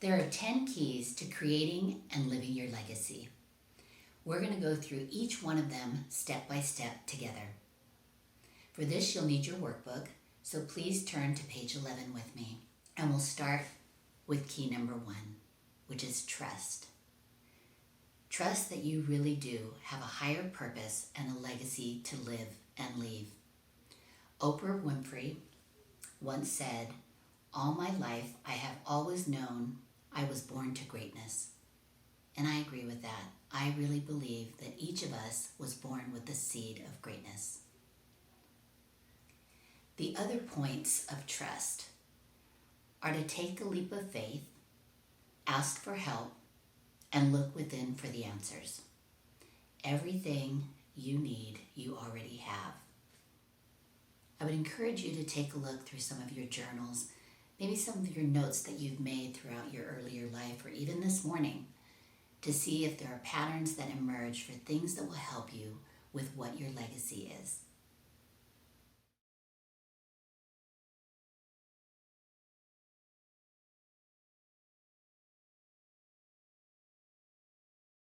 There are 10 keys to creating and living your legacy. We're going to go through each one of them step by step together. For this, you'll need your workbook, so please turn to page 11 with me. And we'll start with key number 1, which is trust. Trust that you really do have a higher purpose and a legacy to live and leave. Oprah Winfrey once said, "All my life I have always known I was born to greatness." And I agree with that. I really believe that each of us was born with the seed of greatness. The other points of trust are to take a leap of faith, ask for help, and look within for the answers. Everything you need, you already have. I would encourage you to take a look through some of your journals, maybe some of your notes that you've made throughout your earlier life or even this morning, to see if there are patterns that emerge for things that will help you with what your legacy is.